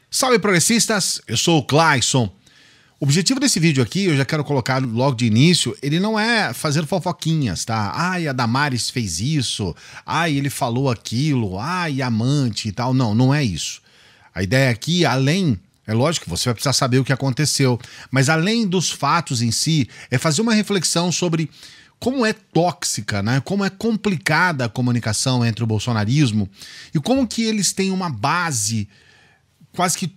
Salve progressistas, eu sou o Clayson. O objetivo desse vídeo aqui, eu já quero colocar logo de início, ele não é fazer fofoquinhas, tá? Ai, a Damares fez isso, ai, ele falou aquilo, ai, amante e tal. Não, não é isso. A ideia aqui, além, é lógico que você vai precisar saber o que aconteceu, mas além dos fatos em si, é fazer uma reflexão sobre como é tóxica, né? Como é complicada a comunicação entre o bolsonarismo e como que eles têm uma base quase que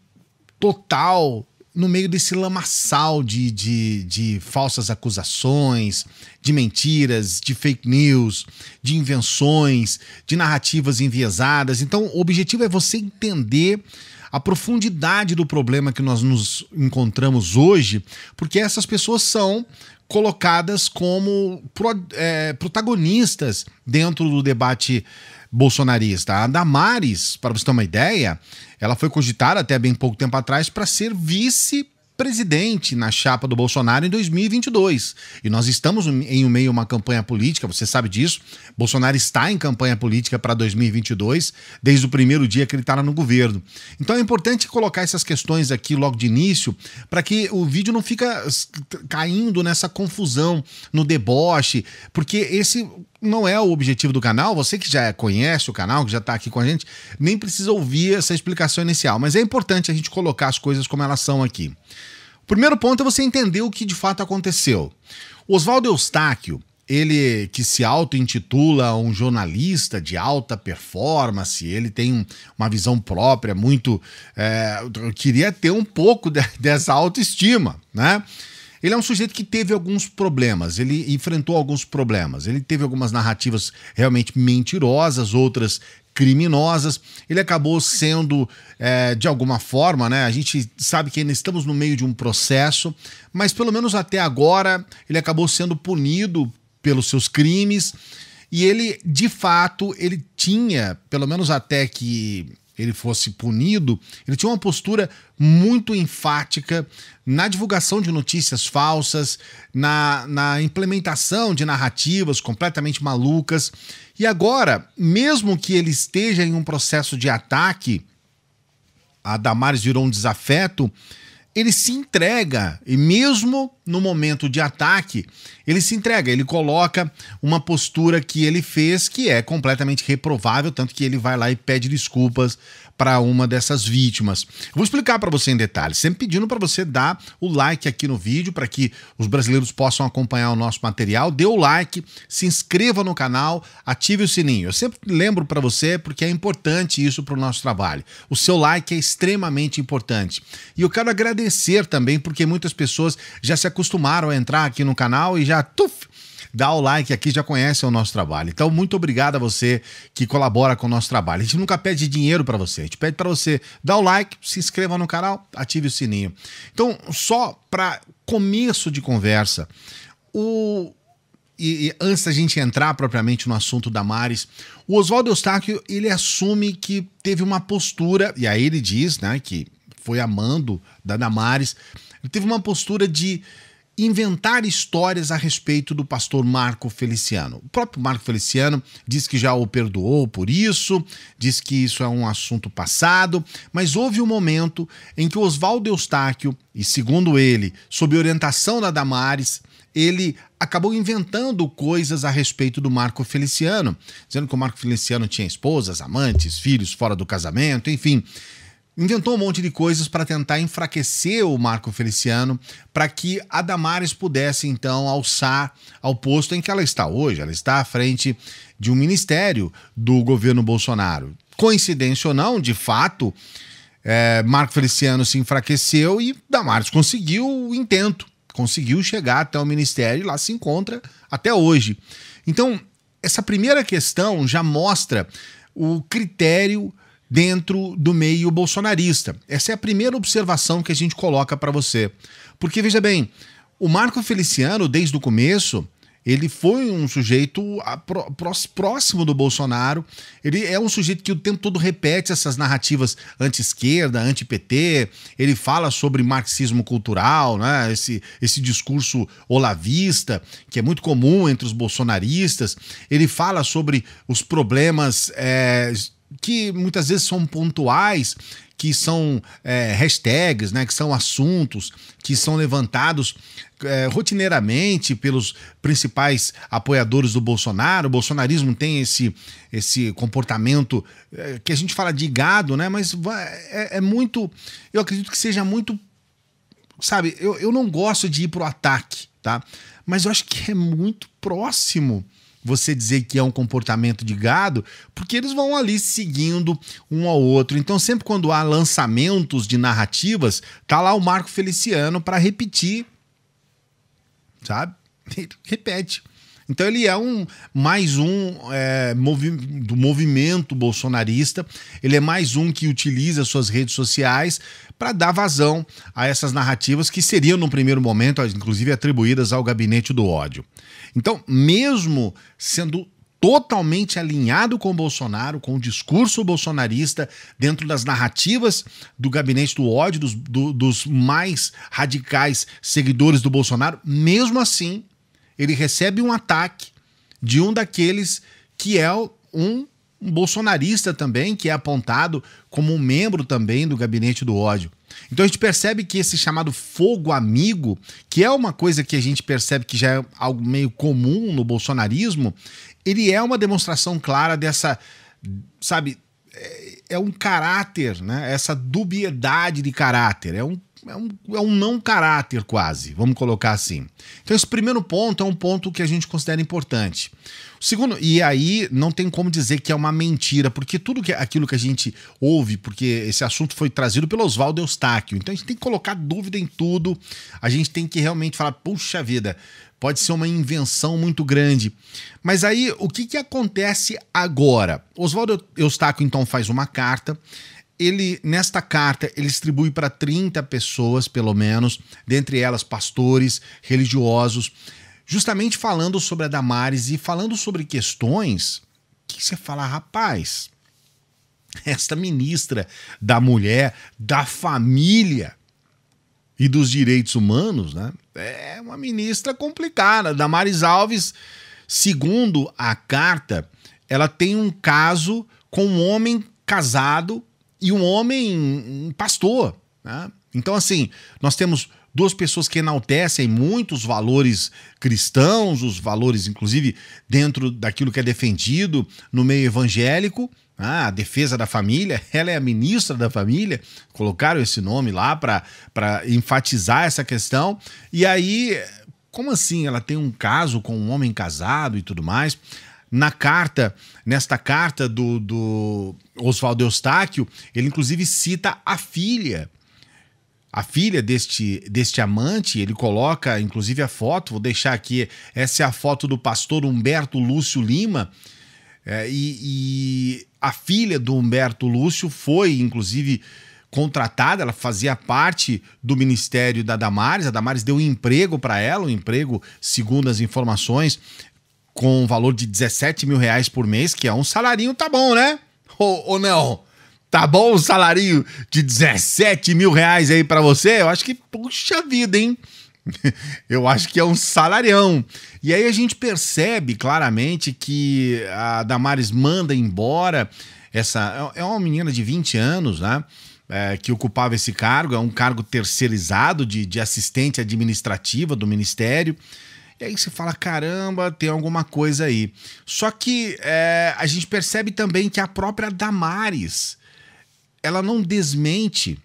total no meio desse lamaçal de falsas acusações, de mentiras, de fake news, de invenções, de narrativas enviesadas. Então, o objetivo é você entender a profundidade do problema que nós nos encontramos hoje, porque essas pessoas são colocadas como protagonistas dentro do debate bolsonarista. A Damares, para você ter uma ideia, ela foi cogitada até bem pouco tempo atrás para ser vice-presidente na chapa do Bolsonaro em 2022. E nós estamos em meio a uma campanha política, você sabe disso. Bolsonaro está em campanha política para 2022, desde o primeiro dia que ele está no governo. Então é importante colocar essas questões aqui logo de início, para que o vídeo não fica caindo nessa confusão, no deboche, porque esse não é o objetivo do canal. Você que já conhece o canal, que já está aqui com a gente, nem precisa ouvir essa explicação inicial, mas é importante a gente colocar as coisas como elas são aqui. O primeiro ponto é você entender o que de fato aconteceu. O Oswaldo Eustáquio, ele que se auto-intitula um jornalista de alta performance, ele tem uma visão própria muito... queria ter um pouco dessa autoestima, né? Ele é um sujeito que teve alguns problemas, ele enfrentou alguns problemas, ele teve algumas narrativas realmente mentirosas, outras criminosas. Ele acabou sendo, de alguma forma, né? A gente sabe que ainda estamos no meio de um processo, mas pelo menos até agora ele acabou sendo punido pelos seus crimes e ele, de fato, ele tinha, pelo menos até que ele fosse punido, ele tinha uma postura muito enfática na divulgação de notícias falsas, na implementação de narrativas completamente malucas. E agora, mesmo que ele esteja em um processo de ataque, a Damares virou um desafeto, ele se entrega, e mesmo no momento de ataque, ele se entrega, ele coloca uma postura que ele fez que é completamente reprovável, tanto que ele vai lá e pede desculpas para uma dessas vítimas. Eu vou explicar para você em detalhes, sempre pedindo para você dar o like aqui no vídeo, para que os brasileiros possam acompanhar o nosso material. Dê o like, se inscreva no canal, ative o sininho. Eu sempre lembro para você, porque é importante isso para o nosso trabalho. O seu like é extremamente importante. E eu quero agradecer também, porque muitas pessoas já se acostumaram a entrar aqui no canal e já dá o like aqui, já conhece o nosso trabalho. Então, muito obrigado a você que colabora com o nosso trabalho. A gente nunca pede dinheiro para você, a gente pede para você dar o like, se inscreva no canal, ative o sininho. Então, só para começo de conversa, e antes da gente entrar propriamente no assunto da Damares, o Oswaldo Eustáquio, ele assume que teve uma postura, e aí ele diz, né, que foi amando da Damares, ele teve uma postura de inventar histórias a respeito do pastor Marco Feliciano. O próprio Marco Feliciano diz que já o perdoou por isso, diz que isso é um assunto passado, mas houve um momento em que o Oswaldo Eustáquio, e segundo ele, sob orientação da Damares, ele acabou inventando coisas a respeito do Marco Feliciano, dizendo que o Marco Feliciano tinha esposas, amantes, filhos fora do casamento, enfim. Inventou um monte de coisas para tentar enfraquecer o Marco Feliciano, para que a Damares pudesse, então, alçar ao posto em que ela está hoje. Ela está à frente de um ministério do governo Bolsonaro. Coincidência ou não, de fato, Marco Feliciano se enfraqueceu e Damares conseguiu o intento, conseguiu chegar até o ministério e lá se encontra até hoje. Então, essa primeira questão já mostra o critério dentro do meio bolsonarista. Essa é a primeira observação que a gente coloca para você. Porque, veja bem, o Marco Feliciano, desde o começo, ele foi um sujeito próximo do Bolsonaro. Ele é um sujeito que o tempo todo repete essas narrativas anti-esquerda, anti-PT. Ele fala sobre marxismo cultural, né? Esse discurso olavista, que é muito comum entre os bolsonaristas. Ele fala sobre os problemas que muitas vezes são pontuais, que são hashtags, né, que são assuntos que são levantados rotineiramente pelos principais apoiadores do Bolsonaro. O bolsonarismo tem esse comportamento que a gente fala de gado, né, mas é muito... Eu acredito que seja muito... Sabe, eu não gosto de ir pro ataque, tá? Mas eu acho que é muito próximo você dizer que é um comportamento de gado, porque eles vão ali seguindo um ao outro. Então, sempre quando há lançamentos de narrativas, tá lá o Marco Feliciano para repetir, sabe? Ele repete. Então ele é mais um do movimento bolsonarista, ele é mais um que utiliza suas redes sociais para dar vazão a essas narrativas que seriam, no primeiro momento, inclusive atribuídas ao gabinete do ódio. Então, mesmo sendo totalmente alinhado com o Bolsonaro, com o discurso bolsonarista, dentro das narrativas do gabinete do ódio, dos mais radicais seguidores do Bolsonaro, mesmo assim, ele recebe um ataque de um daqueles que é um bolsonarista também, que é apontado como um membro também do gabinete do ódio. Então a gente percebe que esse chamado fogo amigo, que é uma coisa que a gente percebe que já é algo meio comum no bolsonarismo, ele é uma demonstração clara dessa, sabe, é um caráter, né? Essa dubiedade de caráter, é um não caráter quase, vamos colocar assim. Então esse primeiro ponto é um ponto que a gente considera importante. O segundo, e aí não tem como dizer que é uma mentira, porque tudo aquilo que a gente ouve, porque esse assunto foi trazido pelo Oswaldo Eustáquio, então a gente tem que colocar dúvida em tudo, a gente tem que realmente falar, puxa vida, pode ser uma invenção muito grande. Mas aí, o que acontece agora? Oswaldo Eustáquio então faz uma carta. Nesta carta, ele distribui para 30 pessoas, pelo menos, dentre elas pastores, religiosos, justamente falando sobre a Damares e falando sobre questões que você fala, rapaz, esta ministra da mulher, da família e dos direitos humanos, né? É uma ministra complicada. Damares Alves, segundo a carta, ela tem um caso com um homem casado e um homem pastor, né? Então, assim, nós temos duas pessoas que enaltecem muitos valores cristãos, os valores, inclusive, dentro daquilo que é defendido no meio evangélico, a defesa da família. Ela é a ministra da família, colocaram esse nome lá para enfatizar essa questão. E aí, como assim ela tem um caso com um homem casado e tudo mais? Nesta carta do Oswaldo Eustáquio, ele inclusive cita a filha deste amante. Ele coloca inclusive a foto, vou deixar aqui, essa é a foto do pastor Humberto Lúcio Lima, e a filha do Humberto Lúcio foi inclusive contratada, ela fazia parte do ministério da Damares. A Damares deu um emprego para ela, um emprego, segundo as informações, com um valor de R$17 mil por mês, que é um salarinho, tá bom, né? Ou não? Tá bom o salarinho de R$17 mil aí pra você? Eu acho que, puxa vida, hein? Eu acho que é um salarião. E aí a gente percebe claramente que a Damares manda embora é uma menina de 20 anos, né? Que ocupava esse cargo, é um cargo terceirizado de assistente administrativa do ministério. E aí você fala, caramba, tem alguma coisa aí. Só que a gente percebe também que a própria Damares, ela não desmente,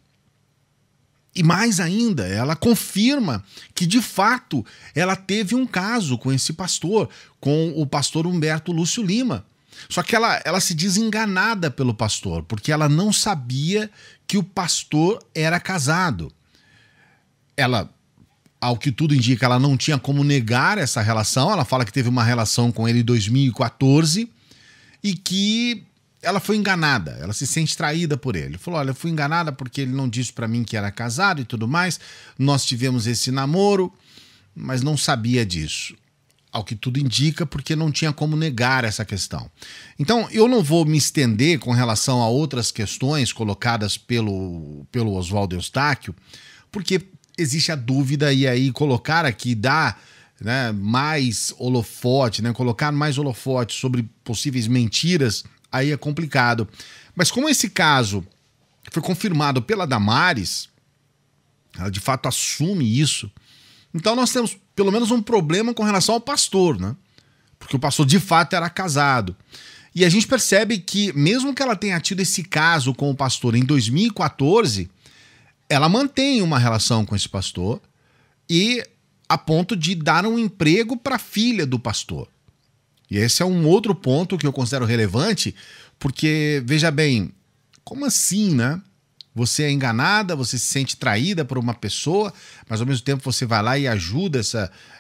e mais ainda, ela confirma que, de fato, ela teve um caso com esse pastor, com o pastor Humberto Lúcio Lima. Só que ela se diz enganada pelo pastor, porque ela não sabia que o pastor era casado. Ela, ao que tudo indica, ela não tinha como negar essa relação. Ela fala que teve uma relação com ele em 2014 e que ela foi enganada, ela se sente traída por ele. Falou, olha, eu fui enganada porque ele não disse pra mim que era casado e tudo mais. Nós tivemos esse namoro, mas não sabia disso. Ao que tudo indica, porque não tinha como negar essa questão. Então, eu não vou me estender com relação a outras questões colocadas pelo Oswaldo Eustáquio, porque existe a dúvida, e aí colocar aqui dá, né, mais holofote, né, colocar mais holofote sobre possíveis mentiras aí é complicado. Mas como esse caso foi confirmado pela Damares, ela de fato assume isso, então nós temos pelo menos um problema com relação ao pastor, né? Porque o pastor de fato era casado. E a gente percebe que mesmo que ela tenha tido esse caso com o pastor em 2014, ela mantém uma relação com esse pastor e a ponto de dar um emprego para a filha do pastor. E esse é um outro ponto que eu considero relevante, porque, veja bem, como assim, né? Você é enganada, você se sente traída por uma pessoa, mas ao mesmo tempo você vai lá e ajuda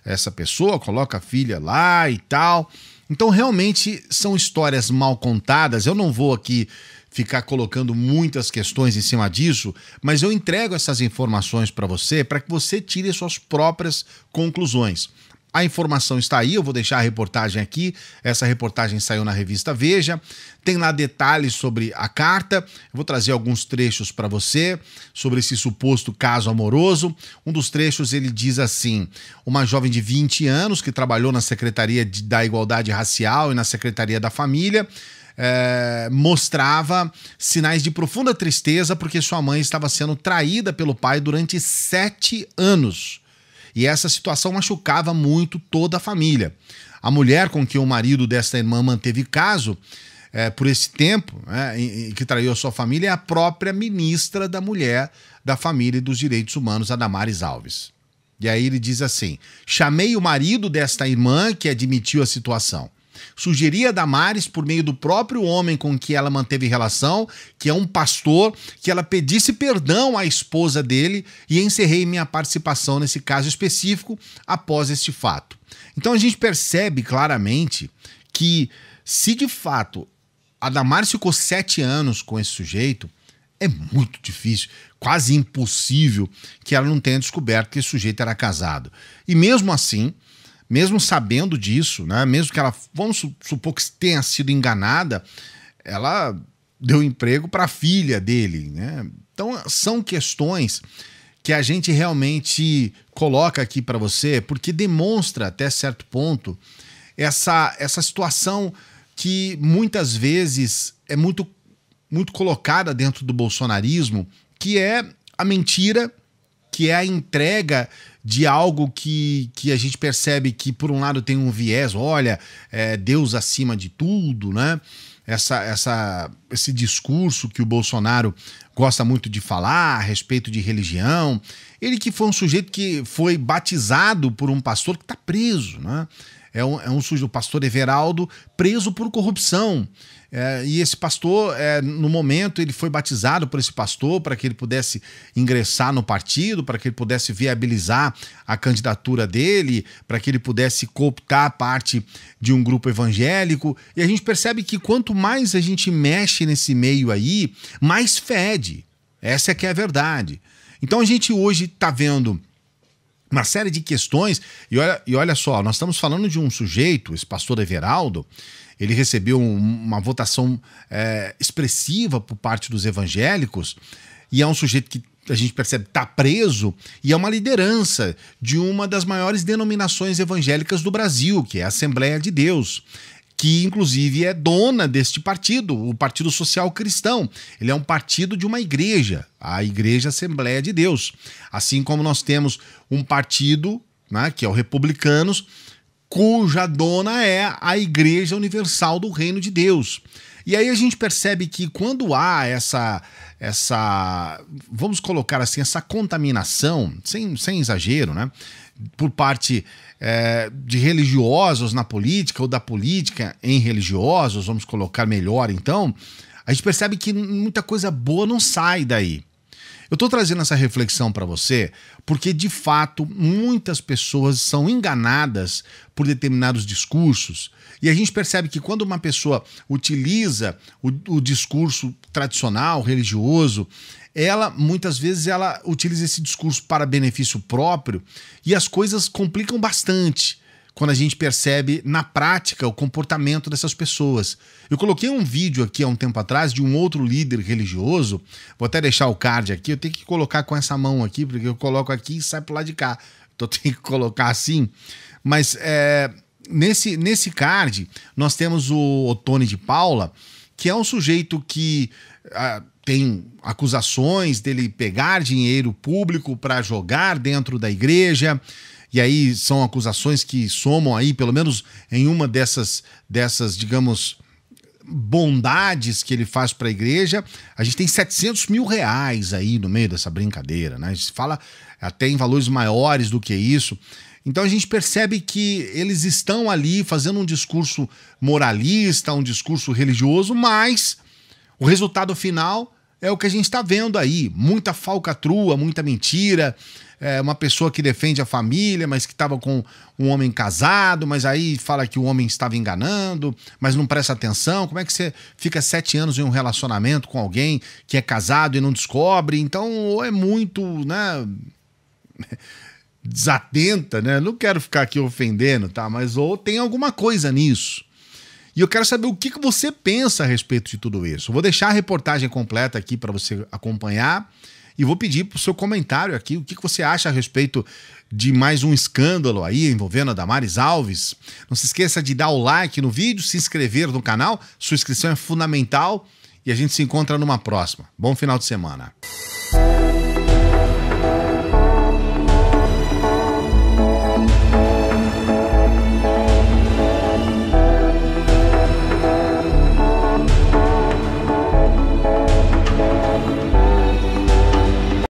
essa pessoa, coloca a filha lá e tal. Então realmente são histórias mal contadas. Eu não vou aqui ficar colocando muitas questões em cima disso, mas eu entrego essas informações para você que você tire suas próprias conclusões. A informação está aí, eu vou deixar a reportagem aqui. Essa reportagem saiu na revista Veja. Tem lá detalhes sobre a carta. Eu vou trazer alguns trechos para você sobre esse suposto caso amoroso. Um dos trechos ele diz assim: uma jovem de 20 anos que trabalhou na Secretaria da Igualdade Racial e na Secretaria da Família mostrava sinais de profunda tristeza porque sua mãe estava sendo traída pelo pai durante 7 anos. E essa situação machucava muito toda a família. A mulher com quem o marido desta irmã manteve caso por esse tempo, que traiu a sua família, é a própria ministra da Mulher, da Família e dos Direitos Humanos, a Damares Alves. E aí ele diz assim: chamei o marido desta irmã que admitiu a situação. Sugeri a Damares, por meio do próprio homem com que ela manteve relação, que é um pastor, que ela pedisse perdão à esposa dele e encerrei minha participação nesse caso específico após este fato. Então a gente percebe claramente que se de fato a Damares ficou 7 anos com esse sujeito, é muito difícil, quase impossível que ela não tenha descoberto que esse sujeito era casado. E mesmo assim, mesmo sabendo disso, né, mesmo que ela, vamos supor que tenha sido enganada, ela deu emprego para a filha dele, né? Então são questões que a gente realmente coloca aqui para você, porque demonstra até certo ponto essa situação que muitas vezes é muito colocada dentro do bolsonarismo, que é a mentira, que é a entrega de algo que a gente percebe que, por um lado, tem um viés, olha, Deus acima de tudo, né? Esse discurso que o Bolsonaro gosta muito de falar a respeito de religião. Ele que foi um sujeito que foi batizado por um pastor que está preso, né? O pastor Everaldo, preso por corrupção. E esse pastor, no momento, ele foi batizado por esse pastor para que ele pudesse ingressar no partido, para que ele pudesse viabilizar a candidatura dele, para que ele pudesse cooptar parte de um grupo evangélico. E a gente percebe que quanto mais a gente mexe nesse meio aí, mais fede. Essa é que é a verdade. Então a gente hoje está vendo uma série de questões, e olha só, nós estamos falando de um sujeito, esse pastor Everaldo, ele recebeu uma votação expressiva por parte dos evangélicos, e é um sujeito que a gente percebe está preso, e é uma liderança de uma das maiores denominações evangélicas do Brasil, que é a Assembleia de Deus, que inclusive é dona deste partido, o Partido Social Cristão. Ele é um partido de uma igreja, a Igreja Assembleia de Deus. Assim como nós temos um partido, né, que é o Republicanos, cuja dona é a Igreja Universal do Reino de Deus. E aí a gente percebe que quando há essa vamos colocar assim, essa contaminação, sem exagero, né, por parte de religiosos na política ou da política em religiosos, vamos colocar melhor então, a gente percebe que muita coisa boa não sai daí. Eu estou trazendo essa reflexão para você porque, de fato, muitas pessoas são enganadas por determinados discursos e a gente percebe que quando uma pessoa utiliza o discurso tradicional, religioso, ela, muitas vezes, ela utiliza esse discurso para benefício próprio e as coisas complicam bastante quando a gente percebe na prática o comportamento dessas pessoas. Eu coloquei um vídeo aqui há um tempo atrás de um outro líder religioso, vou até deixar o card aqui, eu tenho que colocar com essa mão aqui, porque eu coloco aqui e sai pro lado de cá, então eu tenho que colocar assim, mas nesse card nós temos o Otone de Paula, que é um sujeito que tem acusações dele pegar dinheiro público para jogar dentro da igreja, e aí são acusações que somam aí, pelo menos em uma dessas digamos, bondades que ele faz para a igreja, a gente tem 700 mil reais aí no meio dessa brincadeira, né? A gente fala até em valores maiores do que isso. Então a gente percebe que eles estão ali fazendo um discurso moralista, um discurso religioso, mas o resultado final é o que a gente está vendo aí. Muita falcatrua, muita mentira. Uma pessoa que defende a família, mas que estava com um homem casado, mas aí fala que o homem estava enganando, mas não presta atenção. Como é que você fica 7 anos em um relacionamento com alguém que é casado e não descobre? Então, ou é muito, né, desatenta, né? Não quero ficar aqui ofendendo, tá? Mas ou tem alguma coisa nisso. E eu quero saber o que você pensa a respeito de tudo isso. Eu vou deixar a reportagem completa aqui para você acompanhar e vou pedir para o seu comentário aqui o que você acha a respeito de mais um escândalo aí envolvendo a Damares Alves. Não se esqueça de dar o like no vídeo, se inscrever no canal, sua inscrição é fundamental e a gente se encontra numa próxima. Bom final de semana.